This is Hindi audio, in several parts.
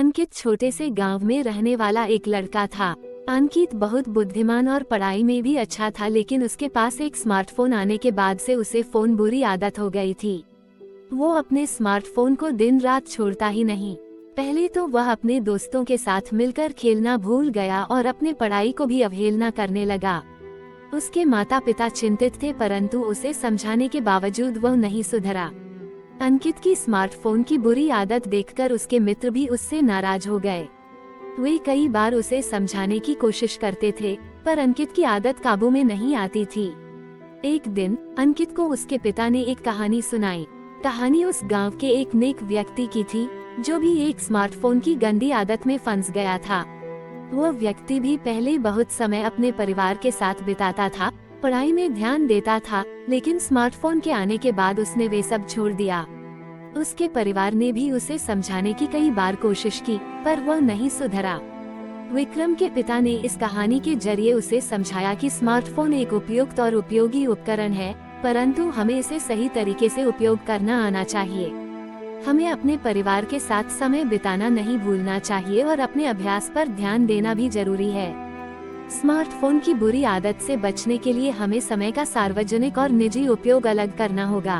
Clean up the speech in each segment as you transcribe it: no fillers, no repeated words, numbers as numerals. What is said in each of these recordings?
अंकित छोटे से गांव में रहने वाला एक लड़का था। अंकित बहुत बुद्धिमान और पढ़ाई में भी अच्छा था, लेकिन उसके पास एक स्मार्टफोन आने के बाद से उसे फोन बुरी आदत हो गई थी। वो अपने स्मार्टफोन को दिन रात छोड़ता ही नहीं। पहले तो वह अपने दोस्तों के साथ मिलकर खेलना भूल गया और अपने पढ़ाई को भी अवहेलना करने लगा। उसके माता पिता चिंतित थे, परंतु उसे समझाने के बावजूद वह नहीं सुधरा। अंकित की स्मार्टफोन की बुरी आदत देखकर उसके मित्र भी उससे नाराज हो गए। वे कई बार उसे समझाने की कोशिश करते थे, पर अंकित की आदत काबू में नहीं आती थी। एक दिन अंकित को उसके पिता ने एक कहानी सुनाई। कहानी उस गांव के एक नेक व्यक्ति की थी, जो भी एक स्मार्टफोन की गंदी आदत में फंस गया था। वह व्यक्ति भी पहले बहुत समय अपने परिवार के साथ बिताता था, पढ़ाई में ध्यान देता था, लेकिन स्मार्टफोन के आने के बाद उसने वे सब छोड़ दिया। उसके परिवार ने भी उसे समझाने की कई बार कोशिश की, पर वह नहीं सुधरा। विक्रम के पिता ने इस कहानी के जरिए उसे समझाया कि स्मार्टफोन एक उपयुक्त और उपयोगी उपकरण है, परंतु हमें इसे सही तरीके से उपयोग करना आना चाहिए। हमें अपने परिवार के साथ समय बिताना नहीं भूलना चाहिए और अपने अभ्यास पर ध्यान देना भी जरूरी है। स्मार्टफोन की बुरी आदत से बचने के लिए हमें समय का सार्वजनिक और निजी उपयोग अलग करना होगा।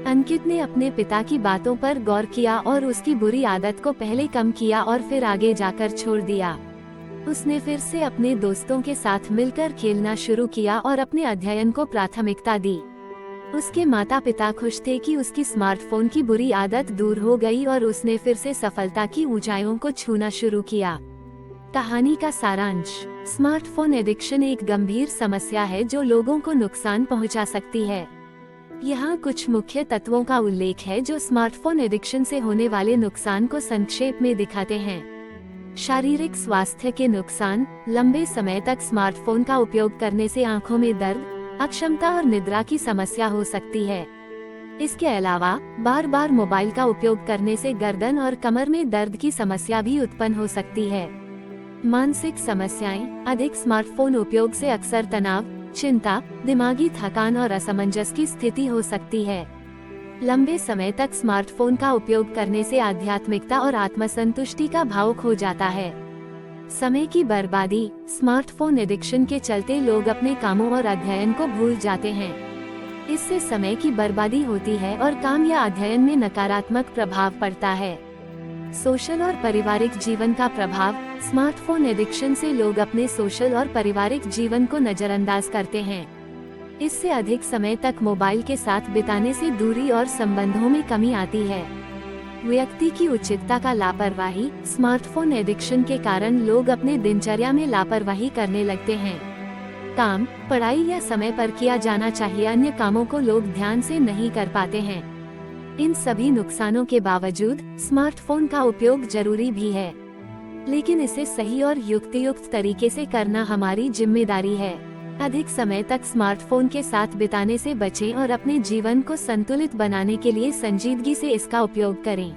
अंकित ने अपने पिता की बातों पर गौर किया और उसकी बुरी आदत को पहले कम किया और फिर आगे जाकर छोड़ दिया। उसने फिर से अपने दोस्तों के साथ मिलकर खेलना शुरू किया और अपने अध्ययन को प्राथमिकता दी। उसके माता पिता खुश थे कि उसकी स्मार्टफोन की बुरी आदत दूर हो गई और उसने फिर से सफलता की ऊंचाइयों को छूना शुरू किया। कहानी का सारांश: स्मार्टफोन एडिक्शन एक गंभीर समस्या है जो लोगों को नुकसान पहुंचा सकती है। यहाँ कुछ मुख्य तत्वों का उल्लेख है जो स्मार्टफोन एडिक्शन से होने वाले नुकसान को संक्षेप में दिखाते हैं। शारीरिक स्वास्थ्य के नुकसान: लंबे समय तक स्मार्टफोन का उपयोग करने से आंखों में दर्द, अक्षमता और निद्रा की समस्या हो सकती है। इसके अलावा बार बार मोबाइल का उपयोग करने से गर्दन और कमर में दर्द की समस्या भी उत्पन्न हो सकती है। मानसिक समस्याएं: अधिक स्मार्टफोन उपयोग से अक्सर तनाव, चिंता, दिमागी थकान और असमंजस की स्थिति हो सकती है। लंबे समय तक स्मार्टफोन का उपयोग करने से आध्यात्मिकता और आत्मसंतुष्टि का भाव खो जाता है। समय की बर्बादी: स्मार्टफोन एडिक्शन के चलते लोग अपने कामों और अध्ययन को भूल जाते हैं। इससे समय की बर्बादी होती है और काम या अध्ययन में नकारात्मक प्रभाव पड़ता है। सोशल और पारिवारिक जीवन का प्रभाव: स्मार्टफोन एडिक्शन से लोग अपने सोशल और पारिवारिक जीवन को नजरअंदाज करते हैं। इससे अधिक समय तक मोबाइल के साथ बिताने से दूरी और संबंधों में कमी आती है। व्यक्ति की उचितता का लापरवाही: स्मार्टफोन एडिक्शन के कारण लोग अपने दिनचर्या में लापरवाही करने लगते हैं। काम, पढ़ाई या समय पर किया जाना चाहिए अन्य कामों को लोग ध्यान से नहीं कर पाते हैं। इन सभी नुकसानों के बावजूद स्मार्टफोन का उपयोग जरूरी भी है, लेकिन इसे सही और युक्तियुक्त तरीके से करना हमारी जिम्मेदारी है। अधिक समय तक स्मार्टफोन के साथ बिताने से बचें और अपने जीवन को संतुलित बनाने के लिए संजीदगी से इसका उपयोग करें।